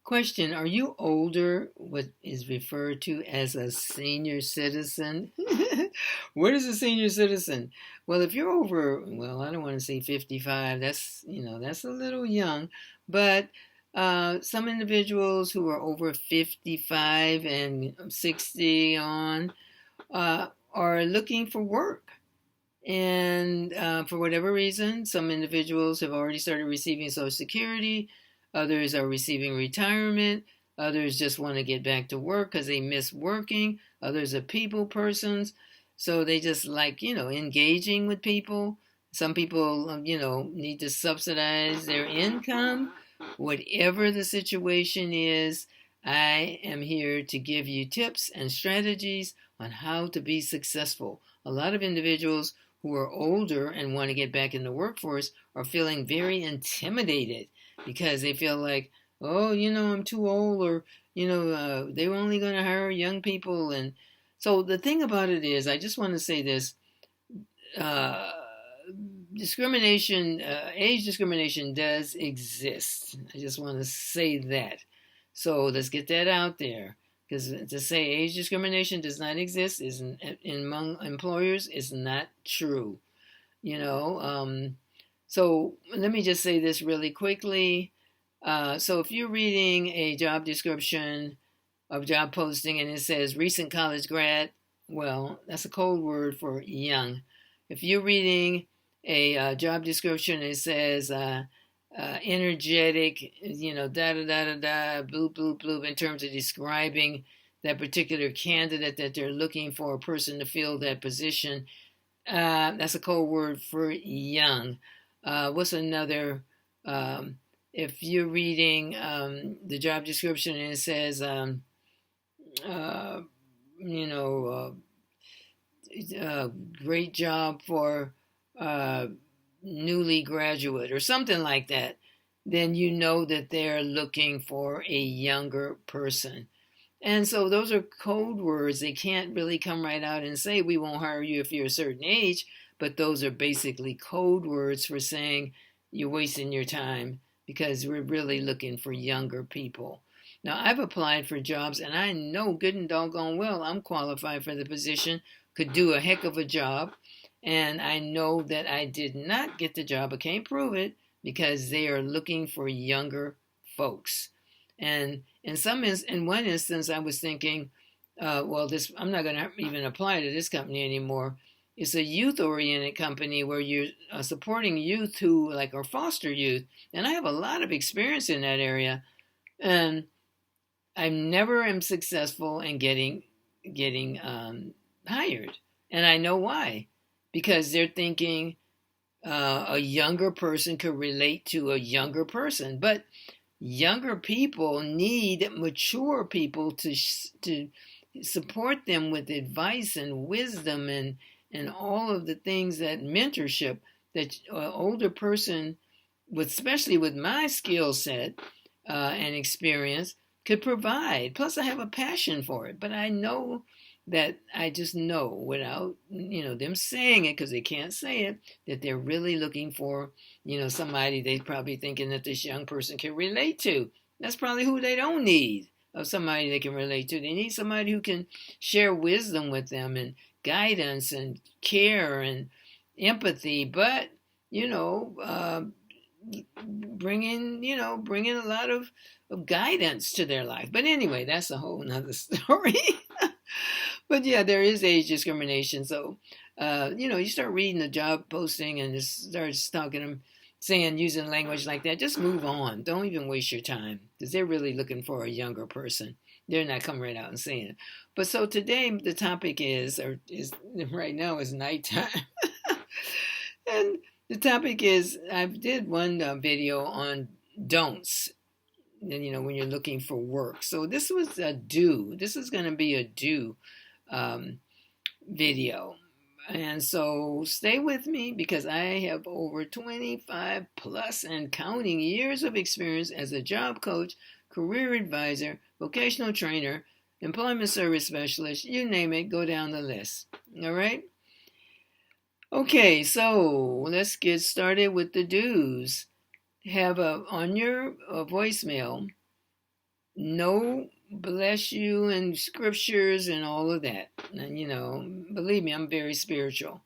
Question: are you older, what is referred to as a senior citizen? What is a senior citizen? Well, if you're over, well, I don't want to say 55, that's a little young, but some individuals who are over 55 and 60 on are looking for work. And for whatever reason, some individuals have already started receiving Social Security, others are receiving retirement, others just want to get back to work because they miss working, others are people persons, so they just like, engaging with people. Some people, need to subsidize their income. Whatever the situation is, I am here to give you tips and strategies on how to be successful. A lot of individuals who are older and want to get back in the workforce are feeling very intimidated because they feel like, oh, I'm too old, or, they're only going to hire young people. And so the thing about it is, I just want to say this, uh, discrimination, age discrimination does exist. I just want to say that. So let's get that out there. Because to say age discrimination does not exist among employers is not true. So let me just say this really quickly. So if you're reading a job description of job posting and it says recent college grad, well, that's a code word for young. If you're reading a job description and it says energetic, da da da da da, bloop bloop bloop, in terms of describing that particular candidate that they're looking for a person to fill that position, that's a code word for young. What's another? If you're reading the job description and it says, great job for newly graduate or something like that, then you know that they're looking for a younger person. And so those are code words. They can't really come right out and say, we won't hire you if you're a certain age, but those are basically code words for saying you're wasting your time because we're really looking for younger people. Now, I've applied for jobs and I know good and doggone well I'm qualified for the position, could do a heck of a job. And I know that I did not get the job. I can't prove it because they are looking for younger folks. And in one instance, I was thinking, I'm not going to even apply to this company anymore. It's a youth-oriented company where you're supporting youth who are foster youth, and I have a lot of experience in that area, and I never am successful in getting hired, and I know why, because they're thinking a younger person could relate to a younger person, but younger people need mature people to support them with advice and wisdom and all of the things that mentorship that an older person, especially with my skill set and experience, could provide. Plus, I have a passion for it, but I know that I just know without them saying it, because they can't say it, that they're really looking for somebody they're probably thinking that this young person can relate to. That's probably who they don't need, of somebody they can relate to. They need somebody who can share wisdom with them and guidance and care and empathy, but bringing a lot of guidance to their life. But anyway, that's a whole nother story. But yeah, there is age discrimination. So, you start reading the job posting and it starts using language like that. Just move on. Don't even waste your time because they're really looking for a younger person. They're not coming right out and saying it. But so today the topic is right now is nighttime. And the topic is, I did one video on don'ts. And, when you're looking for work. So this was a do. This is going to be a do video. And so stay with me because I have over 25 plus and counting years of experience as a job coach, career advisor, vocational trainer, employment service specialist, you name it, go down the list. All right? Okay, so let's get started with the do's. Have on your voicemail, No bless you and scriptures and all of that. And, believe me, I'm very spiritual.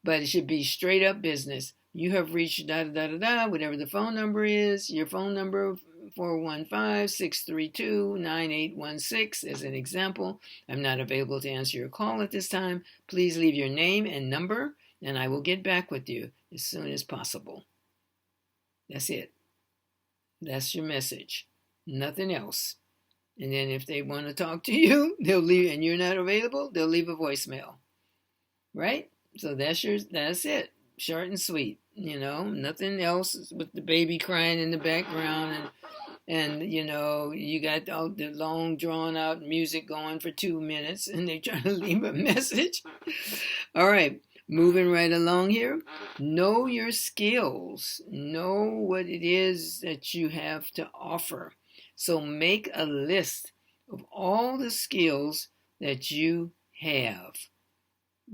But it should be straight up business. You have reached da da da da, whatever the phone number is, your phone number 415-632-9816 as an example. I'm not available to answer your call at this time. Please leave your name and number, and I will get back with you as soon as possible. That's it. That's your message. Nothing else. And then if they want to talk to you, they'll leave, and you're not available, they'll leave a voicemail. Right? So that's it. Short and sweet. Nothing else with the baby crying in the background and you got all the long drawn out music going for 2 minutes and they're trying to leave a message. All right. Moving right along here. Know your skills. Know what it is that you have to offer. So make a list of all the skills that you have.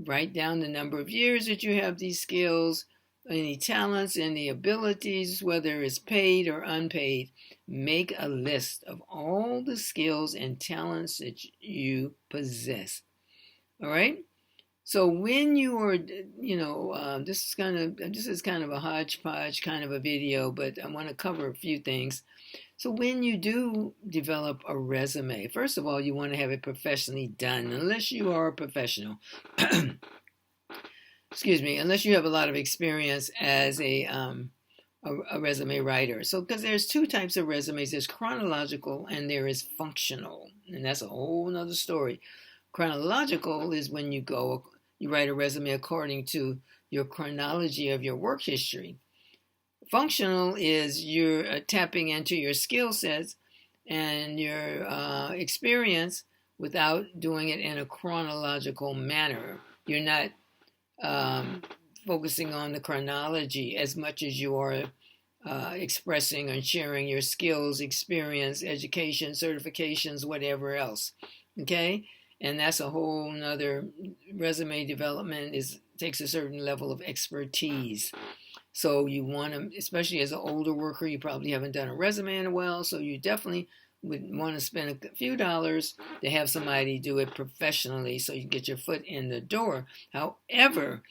Write down the number of years that you have these skills, any talents, any abilities, whether it's paid or unpaid. Make a list of all the skills and talents that you possess. All right? So when you are, this is kind of a hodgepodge kind of a video, but I want to cover a few things. So when you do develop a resume, first of all, you want to have it professionally done, unless you are a professional. Excuse me, unless you have a lot of experience as a resume writer. So because there's two types of resumes, there's chronological and there is functional, and that's a whole nother story. Chronological is when you write a resume according to your chronology of your work history. Functional is you're tapping into your skill sets and your experience without doing it in a chronological manner. You're not focusing on the chronology as much as you are expressing and sharing your skills, experience, education, certifications, whatever else. Okay? And that's a whole nother resume development takes a certain level of expertise. So you want to, especially as an older worker, you probably haven't done a resume in a while, so you definitely would want to spend a few dollars to have somebody do it professionally so you get your foot in the door. However,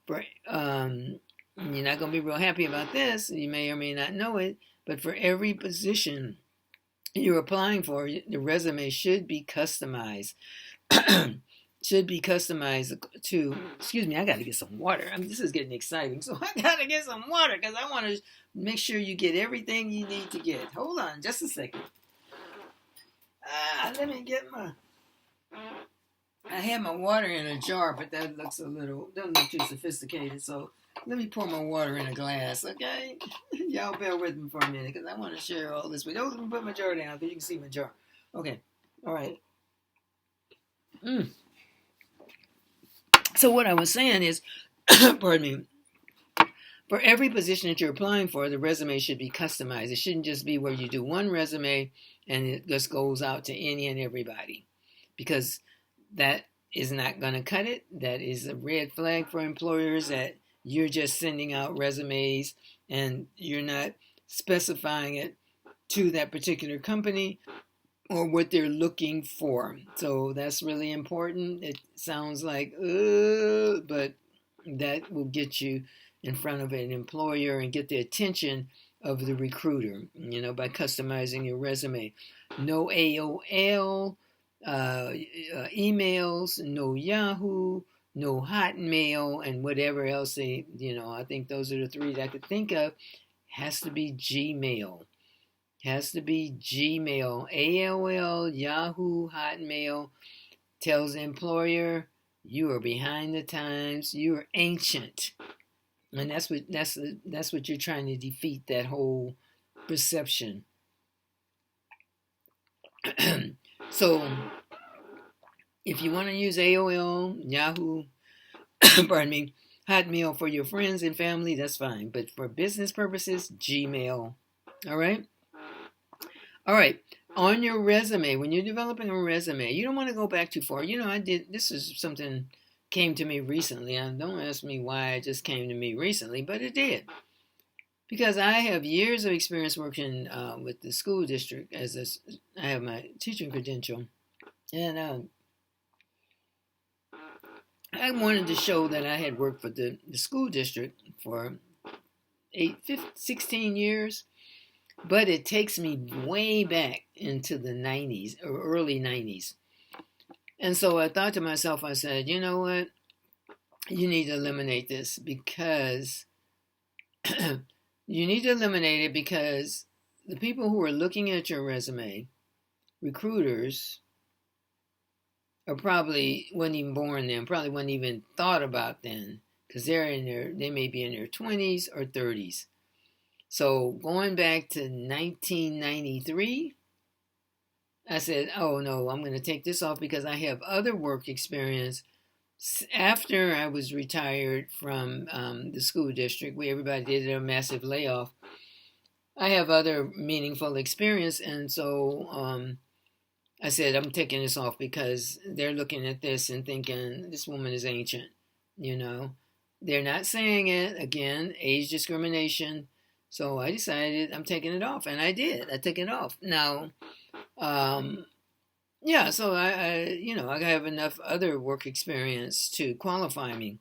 you're not going to be real happy about this. You may or may not know it, but for every position you're applying for, the resume should be customized. Should be customized to, excuse me, I got to get some water. This is getting exciting. So I got to get some water because I want to make sure you get everything you need to get. Hold on just a second. Let me get I had my water in a jar, but that doesn't look too sophisticated. So let me pour my water in a glass, okay? Y'all bear with me for a minute because I want to share all this with you. Let me put my jar down because you can see my jar. Okay, all right. So what I was saying is, pardon me, for every position that you're applying for, the resume should be customized. It shouldn't just be where you do one resume and it just goes out to any and everybody, because that is not going to cut it. That is a red flag for employers, that you're just sending out resumes and you're not specifying it to that particular company or what they're looking for. So that's really important. It sounds like, but that will get you in front of an employer and get the attention of the recruiter, by customizing your resume. No AOL emails, no Yahoo, no Hotmail, and whatever else I think those are the three that I could think of. Has to be Gmail. AOL, Yahoo, Hotmail tells the employer you are behind the times, you are ancient. And that's what you're trying to defeat, that whole perception. So if you want to use AOL, Yahoo, Hotmail for your friends and family, that's fine. But for business purposes, Gmail. All right? All right. On your resume, when you're developing a resume, you don't want to go back too far. This is something came to me recently. Don't ask me why it just came to me recently, but it did. Because I have years of experience working with the school district as I have my teaching credential, and I wanted to show that I had worked for the school district for 16 years, but it takes me way back into the 90s or early 90s. And so I thought to myself, I said, you know what? You need to eliminate this because you need to eliminate it because the people who are looking at your resume, recruiters, are probably wasn't even born then, probably wasn't even thought about then, because they may be in their 20s or 30s. So going back to 1993, I said, oh no, I'm going to take this off because I have other work experience after I was retired from the school district where everybody did a massive layoff. I have other meaningful experience, and so I said, I'm taking this off because they're looking at this and thinking, this woman is ancient, you know. They're not saying it, again, age discrimination. So I decided I'm taking it off, and I did. I took it off. Now, yeah, so I have enough other work experience to qualify me.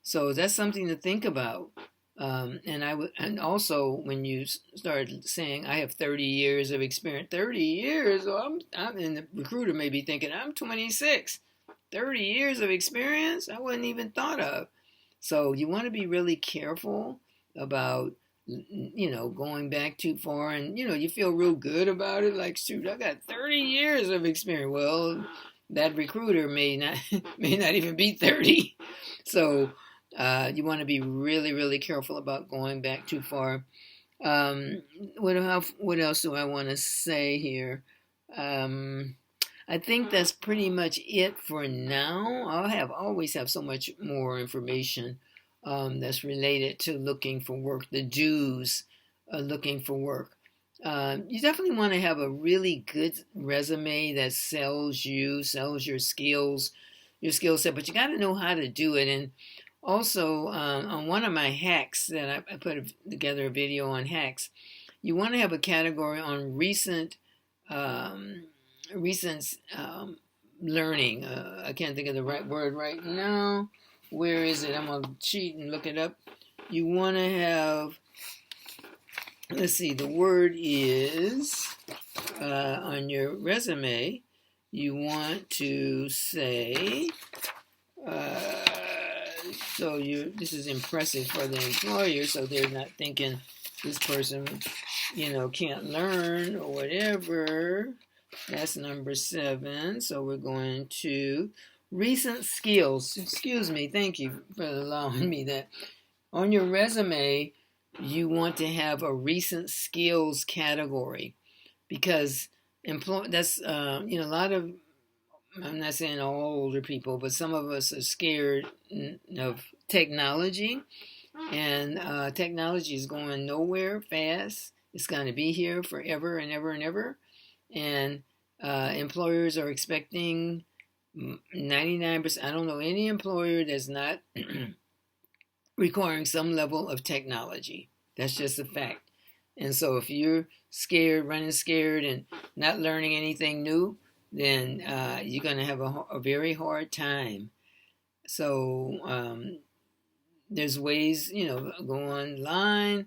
So that's something to think about. And also when you started saying I have 30 years of experience, 30 years, and the recruiter may be thinking I'm 26, 30 years of experience, I wasn't even thought of. So you want to be really careful about, going back too far, and you feel real good about it, like, shoot, I got 30 years of experience. Well, that recruiter may not even be 30. So you want to be really, really careful about going back too far. What else do I want to say here? I think that's pretty much it for now. Always have so much more information that's related to looking for work, the do's looking for work. You definitely want to have a really good resume that sells your skills, your skill set, but you got to know how to do it. And also, on one of my hacks that I put together a video on hacks, you want to have a category on recent learning. I can't think of the right word right now. Where is it? I'm going to cheat and look it up. You want to have, let's see, the word is, on your resume, you want to say, this is impressive for the employer, so they're not thinking this person, can't learn or whatever. That's number 7. So we're going to recent skills. Excuse me. Thank you for allowing me that. On your resume, you want to have a recent skills category because that's a lot of, I'm not saying all older people, but some of us are scared of technology, and technology is going nowhere fast. It's going to be here forever and ever and ever, and employers are expecting 99%. I don't know any employer that's not requiring some level of technology. That's just a fact. And so if you're running scared and not learning anything new, then you're going to have a very hard time. So there's ways, go online.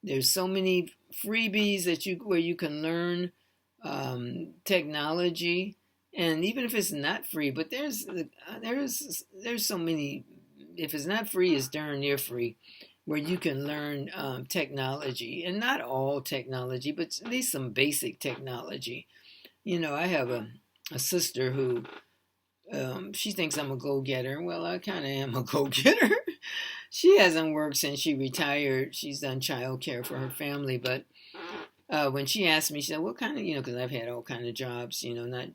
There's so many freebies where you can learn technology, and even if it's not free, but there's so many. If it's not free, it's darn near free, where you can learn technology, and not all technology, but at least some basic technology. I have a sister who she thinks I'm a go-getter. Well, I kind of am a go-getter. She hasn't worked since she retired. She's done childcare for her family, but when she asked me, she said, what kind of, because I've had all kind of jobs, not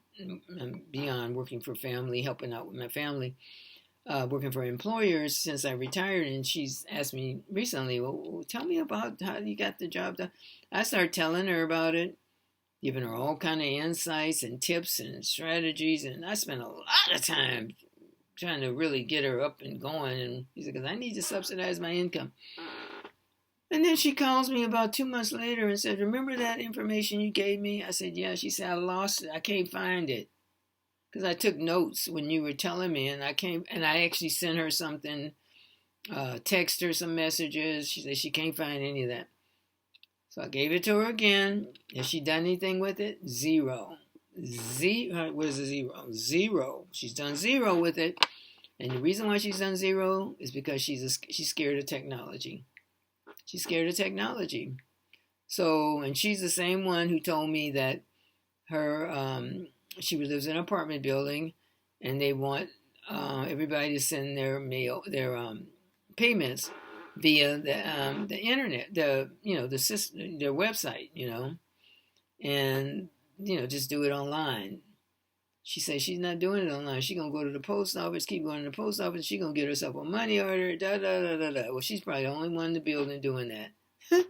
beyond working for family, helping out with my family, working for employers since I retired. And she's asked me recently, well, tell me about how you got the job done. I started telling her about it, giving her all kind of insights and tips and strategies. And I spent a lot of time trying to really get her up and going. And he said, because I need to subsidize my income. And then she calls me about 2 months later and said, remember that information you gave me? I said, yeah. She said, I lost it. I can't find it. Because I took notes when you were telling me, and I actually sent her something, text her some messages. She said she can't find any of that. So I gave it to her again. Has she done anything with it? Zero. What is a zero? Zero. She's done zero with it. And the reason why she's done zero is because she's scared of technology. She's scared of technology. So, and she's the same one who told me that she lives in an apartment building, and they want everybody to send their payments via the internet, the system, their website, and just do it online. She says she's not doing it online. She's gonna go to the post office, keep going to the post office. She's gonna get herself a money order. Da da da da da. Well, she's probably the only one in the building doing that.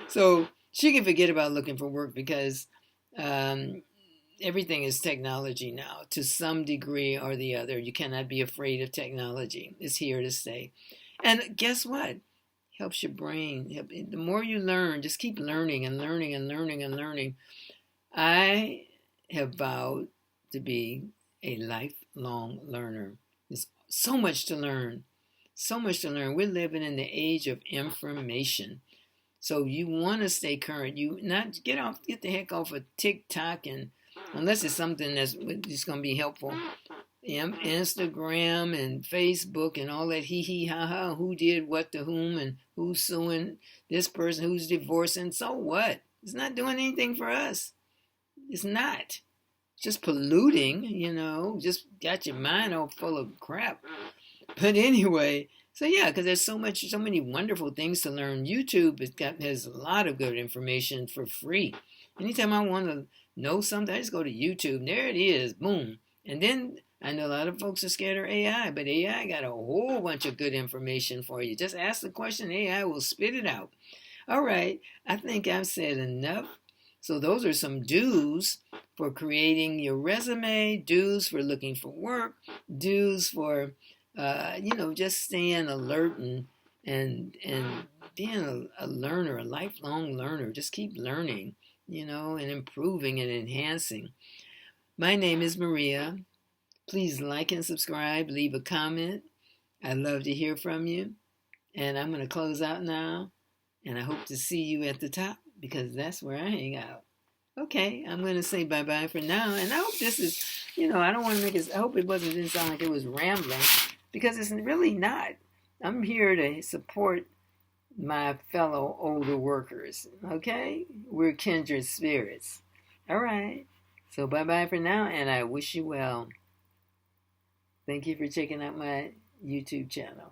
So she can forget about looking for work because everything is technology now to some degree or the other. You cannot be afraid of technology. It's here to stay. And guess what? Helps your brain. The more you learn, just keep learning and learning and learning and learning. I have vowed to be a lifelong learner. There's so much to learn. So much to learn. We're living in the age of information. So you want to stay current. You not get the heck off of TikTok, and unless it's something that's just going to be helpful. Instagram and Facebook and all that hee ha ha, who did what to whom and who's suing this person, who's divorcing. So what? It's not doing anything for us. It's not. Just polluting, just got your mind all full of crap. But anyway, so yeah, because there's so many wonderful things to learn. YouTube has a lot of good information for free. Anytime I want to know something, I just go to YouTube. There it is, boom. And then I know a lot of folks are scared of AI, but AI got a whole bunch of good information for you. Just ask the question, AI will spit it out. All right, I think I've said enough. So those are some do's for creating your resume, do's for looking for work, do's for, just staying alert and being a learner, a lifelong learner. Just keep learning, and improving and enhancing. My name is Maria. Please like and subscribe, leave a comment. I'd love to hear from you. And I'm going to close out now. And I hope to see you at the top because that's where I hang out. Okay, I'm going to say bye-bye for now. And I hope this is, I don't want to make it, I hope it didn't sound like it was rambling because it's really not. I'm here to support my fellow older workers. Okay? We're kindred spirits. All right. So bye-bye for now, and I wish you well. Thank you for checking out my YouTube channel.